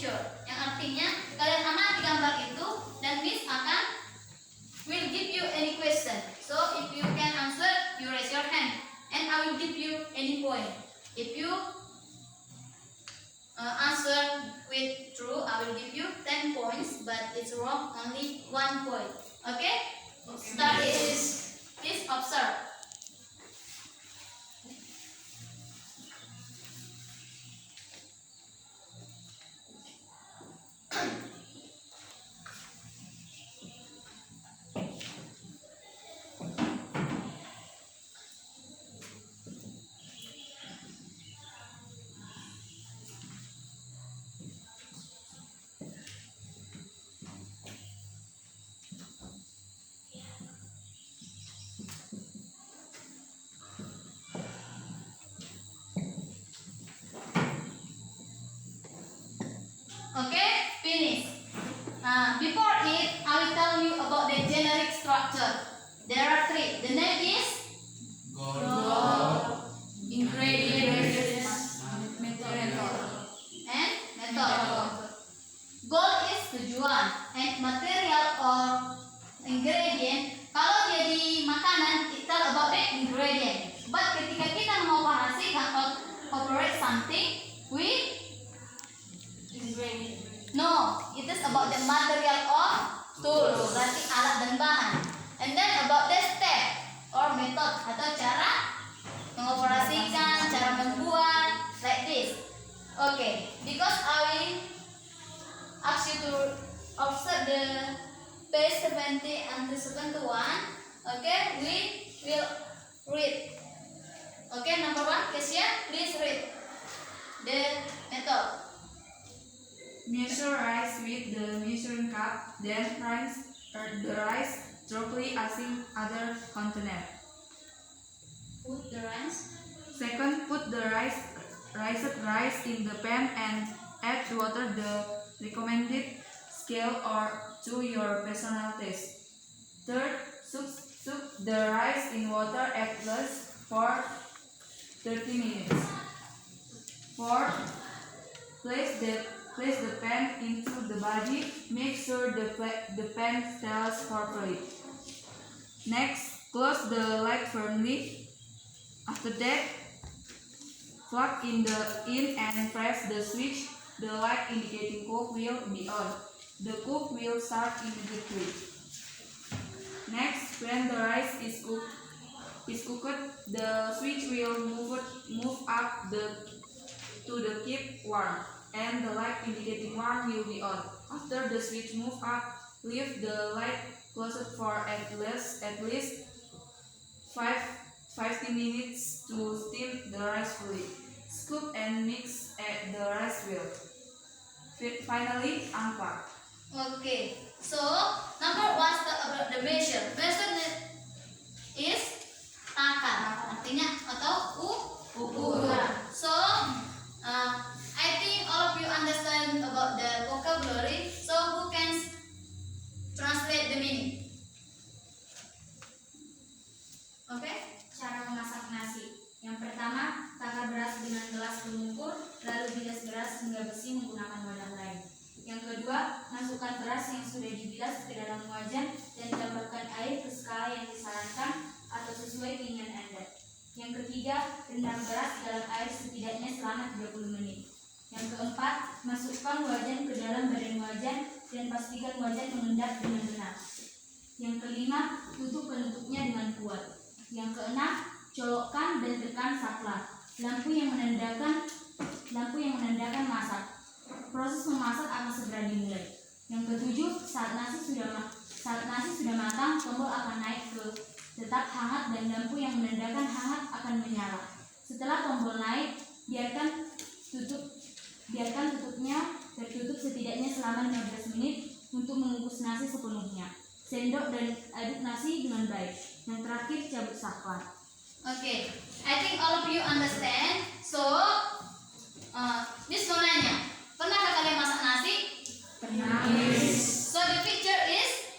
future, yang artinya kalian amati gambar itu dan Miss will give you any question. So if you can answer, you raise your hand and I will give you any point. If you answer with true, I will give you 10 points, but it's wrong, only 1 point. Okay? Start is please observe. Okay, finish. Before it, I will tell you about the generic structure. There are 3. The name is Goal, ingredient, method. and method. Goal is tujuan, and material or ingredient. Kalau jadi makanan, it tell about the ingredient. But ketika kita mengoperasikan or operate something, we no, it is about the material or tools, berarti alat dan bahan. And then about the step or method atau cara mengoperasikan, cara membuat, like this. Okay, because I will ask you to observe the page 70 and 71. Okay, we will read. Okay, number 1, Kesia, please read the method. Measure rice with the measuring cup, then the rice directly using other container. Put the rice. Second, put the rice in the pan and add water the recommended scale or to your personal taste. Third, soak the rice in water at least for 30 minutes. Fourth, place the pan into the body. Make sure the pan stalls properly. Next, close the lid firmly. After that, plug in and press the switch. The light indicating cook will be on. The cook will start immediately. Next, when the rice is cooked, the switch will move up to the keep warm, and the light indicating warm will be on. After the switch move up, leave the light closed for at least 15 minutes to steam the rice fully. Scoop and mix the rice well. Finally, unpack. Okay, so number 1 about the measure. Measure is takar, artinya atau ukuran. So I think all of you understand about the vocabulary. So who can translate the meaning? Okay. Cara memasak nasi. Yang pertama, takar beras dengan gelas pengukur, lalu bilas beras hingga bersih menggunakan wadah lain. Yang kedua, masukkan beras yang sudah dibilas ke dalam wajan dan tambahkan air ke skala yang disarankan atau sesuai keinginan Anda. Yang ketiga, rendam beras dalam air setidaknya selama 30 menit. Yang keempat, masukkan wajan ke dalam badan wajan dan pastikan wajan mengendap dengan benar. Yang kelima, tutup penutupnya dengan kuat. Yang keenam, colokkan dan tekan saklar, lampu yang menandakan masak. Proses memasak akan segera dimulai. Yang ketujuh, saat nasi sudah matang, tombol akan naik ke tetap hangat dan lampu yang menandakan hangat akan menyala. Setelah tombol naik, biarkan tutupnya tertutup setidaknya selama 15 menit untuk mengukus nasi sepenuhnya. Sendok dan aduk nasi dengan baik. Yang terakhir, cabut saklar. Okay, I think all of you understand. So, Miss mau nanya, pernahkah kalian masak nasi? Pernah. So the picture is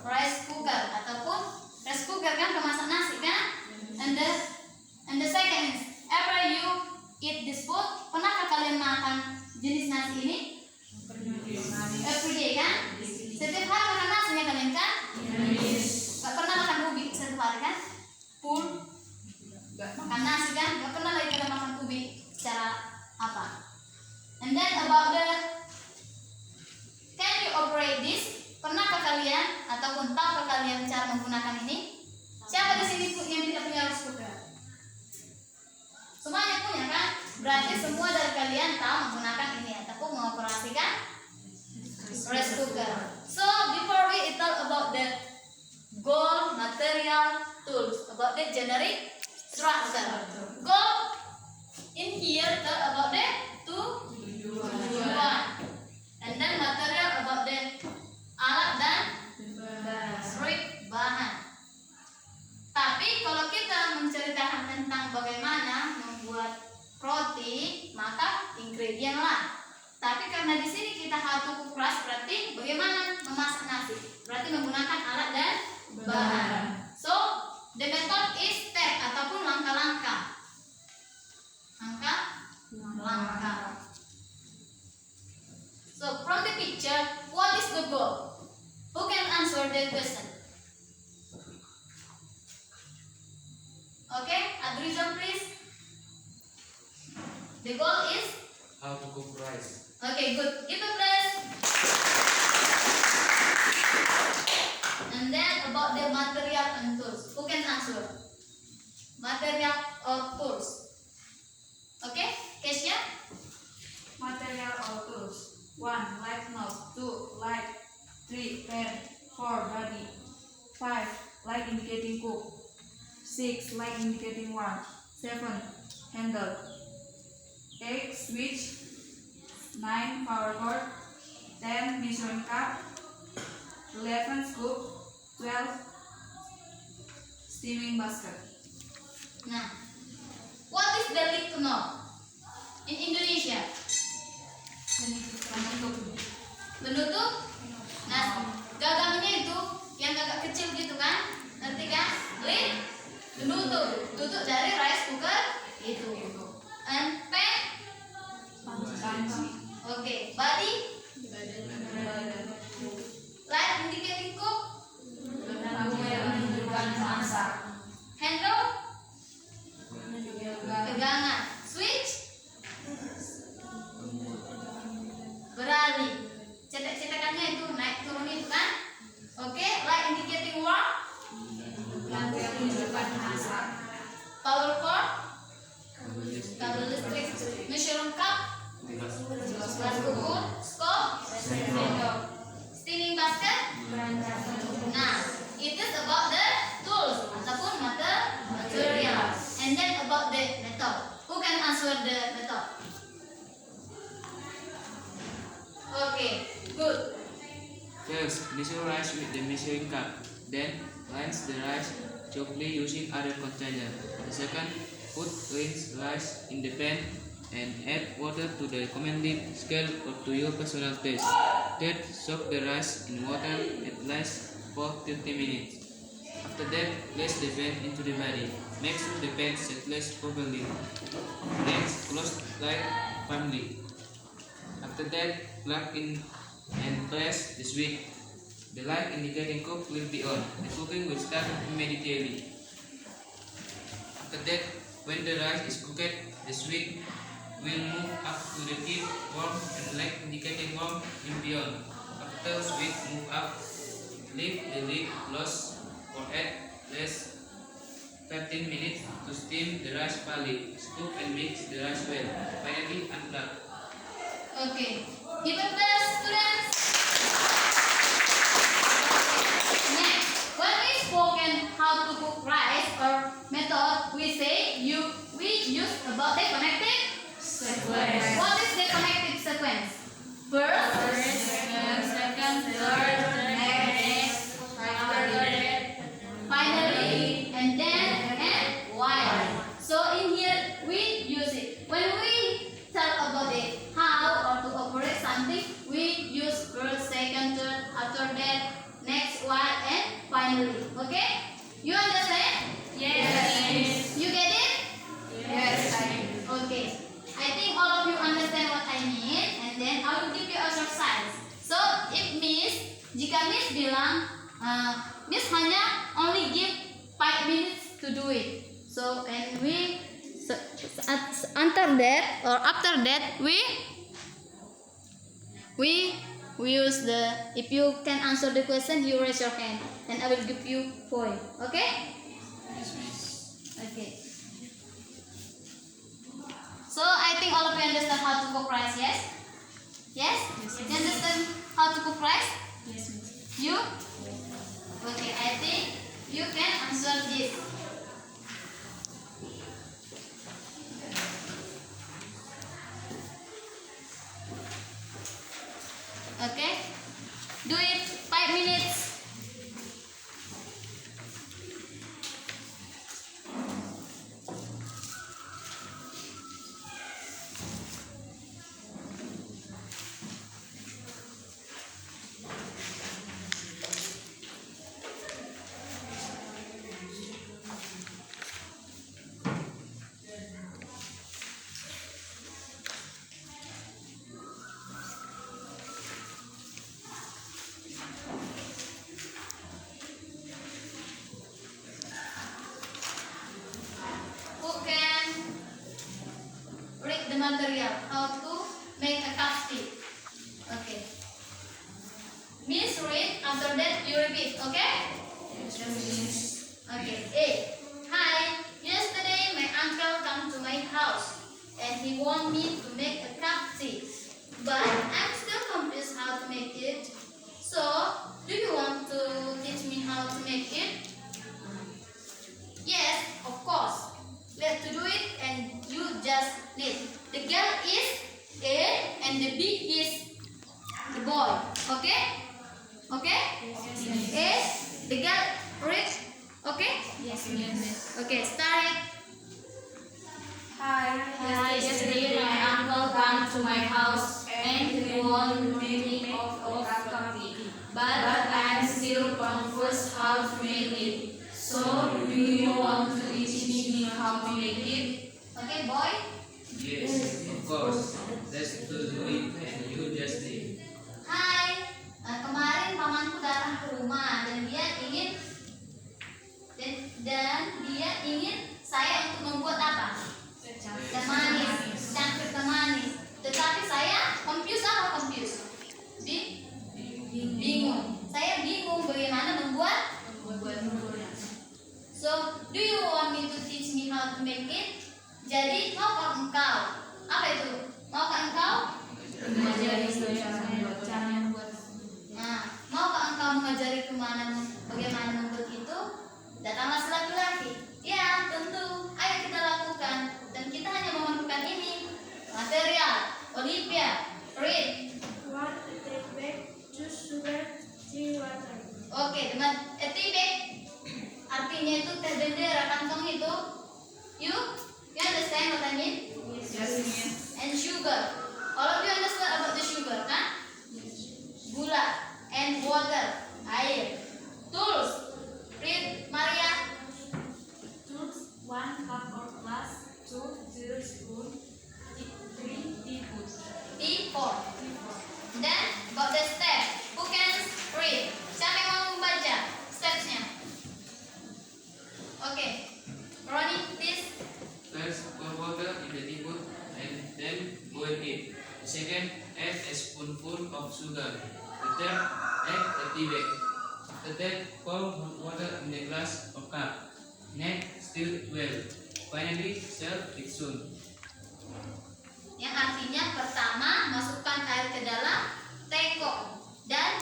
rice cooker ataupun rice cooker kan, pemasak nasi kan? And the second is ever you menggunakan ini? Siapa di sini yang tidak punya rice cooker? Semuanya punya kan? Berarti semua dari kalian tahu menggunakan ini ataupun mengoperasikan rice cooker. So before we talk about the goal, material, tools, about the generic structure. Goal in here talk about the tujuan, and then material about the alat dan bahan. Tapi kalau kita menceritakan tentang bagaimana membuat roti, maka ingredient lah. Tapi karena di sini kita how to cook rice, berarti bagaimana memasak nasi, berarti menggunakan alat dan bahan. So the method is step ataupun langkah-langkah. Langkah. So from the picture, what is the goal? Who can answer the question? Okay, Adrizam please. The goal is How to cook rice. okay, good. Give a place. And then about the material and tools. Who can answer? Material or tools? Okay, Kesha? Material or tools. 1. Light knob. 2. Light. 3. Pan. 4. Body. 5. Light indicating cook. 6. Light indicating warm. 7. Handle. 8. Switch. 9. Power cord. 10. Measuring cup. 11. Scoop. 12. Steaming basket. Nah, what is the lid knob in Indonesia? Penutup. Nah, gagangnya itu yang agak kecil gitu kan? Ngerti kan? Lid penutup. Tutup dari rice cooker itu. And pan. Okay, body. Light indicating cook. Handle. Pegangan. Switch. Beralih. Cetak-cetakannya itu naik turun itu kan? Oke, light indicating warm. Power cord. Kabel listrik. Measuring cup. Gelas ukur. Scope. Sendok. Steaming basket. Nah, it is about the tools ataupun material. And then about the method. Who can answer the method? Okay, good. First, measure rice with the measuring cup. Then, rinse the rice thoroughly using other container. The second, put rinse rice in the pan and add water to the recommended scale or to your personal taste. Third, soak the rice in water at least for 30 minutes. After that, place the pan into the body. Make sure the pan settles properly. Next, close the light firmly. After that, plug in and press the switch. The light indicating cook will be on. The cooking will start immediately. After that, when the rice is cooked, the switch will move up to the tip warm and light indicating warm in beyond. After switch move up, leave the lid closed for at least 15 minutes to steam the rice fairly. Scoop and mix the rice well. Finally, unplug. Okay, give a applause, students. Next, when we spoken how to cook rice or method, we say we use about the connected sequence. What is the connected sequence? First, second, third, next, finally, and then and while. So in here we use it. When we talk about it, how or to operate something, we use first, second, third, after that, next, while, and finally. Okay? You understand? Yes. You get it? Yes. Okay. I think all of you understand what I mean, and then I will give you exercise. So if jika Miss bilang, Miss hanya only give 5 minutes to do it. So and after that we we use the, if you can answer the question, you raise your hand and I will give you point. Okay? Yes, miss. Okay. So I think all of you understand how to cook rice, yes? Yes? You understand how to cook rice? Yes, Miss. You? Okay, I think you can answer this. Okay? Do it 5 minutes. Who can read the material? How to make a cup tea? Okay. Miss read, after that you repeat, okay? Okay. A. Hi. Yesterday my uncle come to my house and he want me to make a cup tea. But I'm still confused how to make it. So, do you want to teach me how to make it? Yes, of course. Let's do it and you just lead. The girl is A and the B is the boy. Okay? Okay? A, the girl read. Okay? Yes, Miss. Okay, start it. Hi, yesterday my uncle came to my house and he wanted me of coffee. But I'm still confused how to make it. So, do you want to teach me how to make it? Okay, boy. Yes, of course. Let's do it and you just leave. Hai, kemarin pamanku datang ke rumah dan dia ingin saya untuk membuat apa? Teh manis, cangkir teh manis. Tetapi saya confused? Bingung. Saya bingung bagaimana membuat. So, do you want me to teach me how to make it? Jadi, maukah engkau? Apa itu? Maukah engkau? Mengajari saya cara membuat. Nah, maukah engkau mengajari bagaimana membuat itu? Datanglah si laki-laki. Ya, tentu. Ayo kita lakukan. Dan kita hanya memerlukan ini. Material. Olivia, read. 1 tea bag, 2 sugar, 3 water. Oke, teman. Tea bag. Artinya itu teh bendera kantong itu. You understand what I mean? Yes, miss. And sugar. All of you understand about the sugar, kan? Gula and water, air. Tools. Read, Maria. Tools, 1 cup or glass, 2 0 spoon, 3 teaspoon. Teapot. Then about the step. Who can read? Siapa yang mau membaca stepsnya? Okay. Ronnie, please. First, pour water in the teapot and then boil it. The second, add a spoonful of sugar. The third, add a tea bag. After that, pour hot water in the glass or cup. Next, stir it well. Finally, serve it soon. Yang artinya pertama masukkan air ke dalam teko dan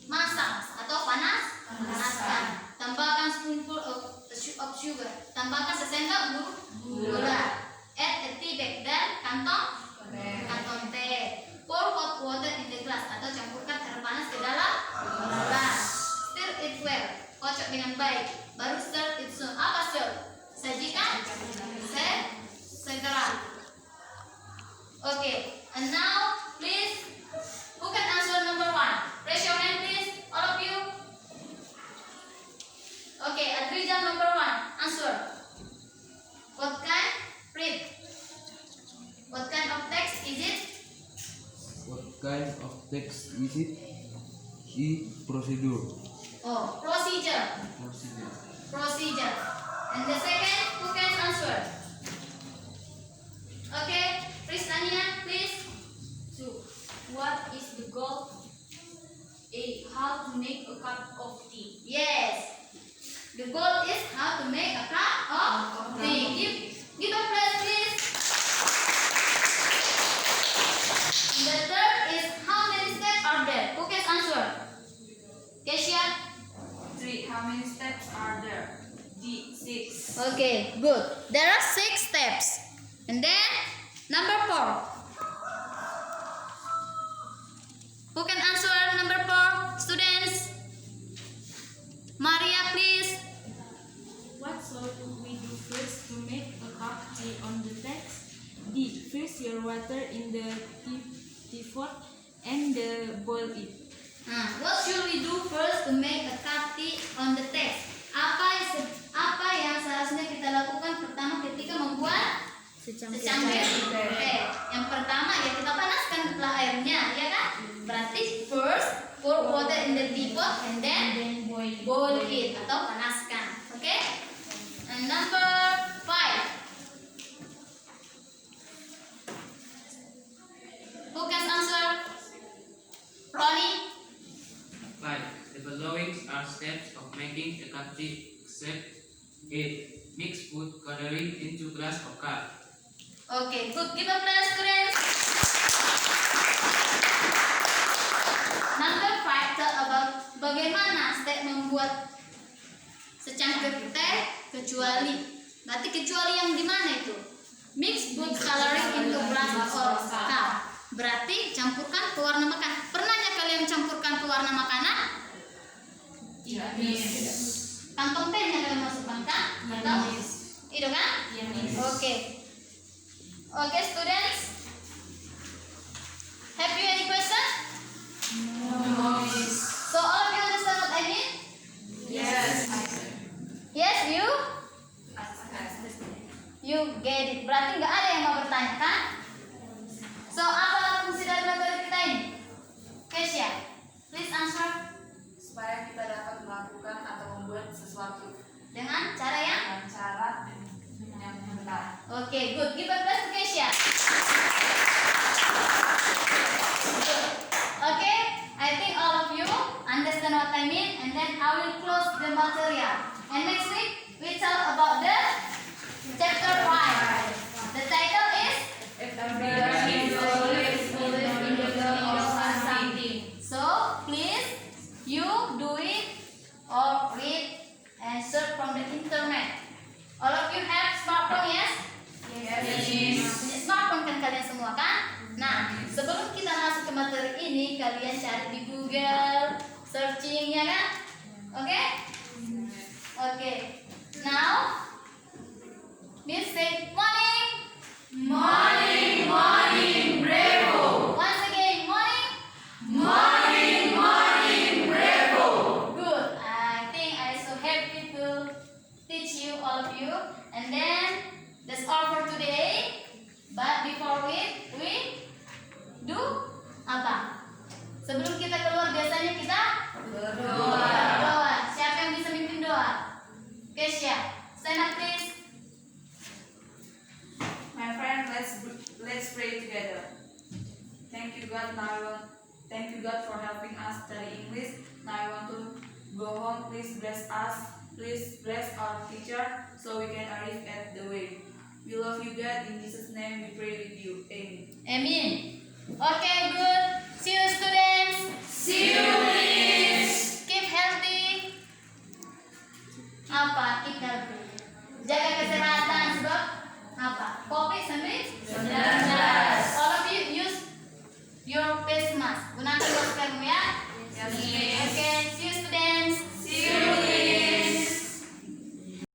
masak atau panaskan. Tambahkan spoonful of sugar. Tambahkan sesendok gula. Add a tea bag dan kantong teh. Pour hot water in the glass atau campurkan air panas ke dalam gelas. Stir it well. Kocok dengan baik. Baru serve it soon. Apa serve? Sajikan segera. Okay, and now please, who can answer number 1? Raise your hand please, all of you. Okay, Adrizal number 1, answer. What kind? Read. What kind of text is it? What kind of text is it? Procedure. Oh, procedure. Procedure. And the second, who can answer? Okay, Prisania, please. 2. What is the goal goal is how to make a cup of tea. Give applause, please. The third is how many steps are there? Who can answer? Kesia? 3. How many steps are there? D. 6. Okay, good. There are 6 steps. And then number 4. Who can answer number 4? Students? Maria, please. What should we do first to make a cup of tea on the text? D. Freeze your water in the teapot and boil it. What should we do first to make a cup tea on the text? Apa yang seharusnya kita lakukan pertama ketika membuat secangkir teh? Yang pertama ya kita panaskan dulu airnya, ya kan? Berarti first pour water in the teapot and then boil it atau panaskan. Oke? And number 5. Who can answer? Ronnie? 5. The following are steps of making a cup tea except A. Mix food coloring into glass or cup. Okay, good. Give a applause, students. Number 5 tell about bagaimana step membuat secangkir teh kecuali. Berarti kecuali yang di mana itu? Mix food coloring into glass or cup. Berarti campurkan pewarna makanan. Pernahnya kalian campurkan pewarna makanan? Tidak. Kantong tehnya kalian masukkan kan? Atau itu kan? Oke. Oke, students. Have you any question? No. So all of you understand what I mean? Yes. Yes, you get it. Berarti nggak ada yang mau bertanya kan? So apa fungsi dari materi kita ini? Kesia, please answer. Supaya kita dapat melakukan atau membuat sesuatu Dengan cara yang? dengan cara yang benar. Okay, good. Give a applause to Kesia. Good. Okay, I think all of you understand what I mean, and then I will close the material. And next week we talk about the chapter 5. The title is something. So please you do it or read and search from the internet. All of you have smartphone, yes? Punya smartphone kan kalian semua kan? Nah, sebelum kita masuk ke materi ini, kalian cari di Google, searching ya kan? Oke? Oke. Now, Miss say morning. Morning, morning, bravo. Once again, morning. Morning, morning, bravo. Good. I think I'm so happy to teach you, all of you. And then that's all for today. But before we do apa? Sebelum kita keluar biasanya kita berdoa. Siapa yang bisa mimpin doa? Kesia, stand up please. My friend, let's pray together. Thank you God. Thank you God for helping us study English. Now I want to go home. Please bless us. Please bless our teacher so we can arrive at the way. We love you God. In Jesus' name we pray with you. Amen. Amin. Oke,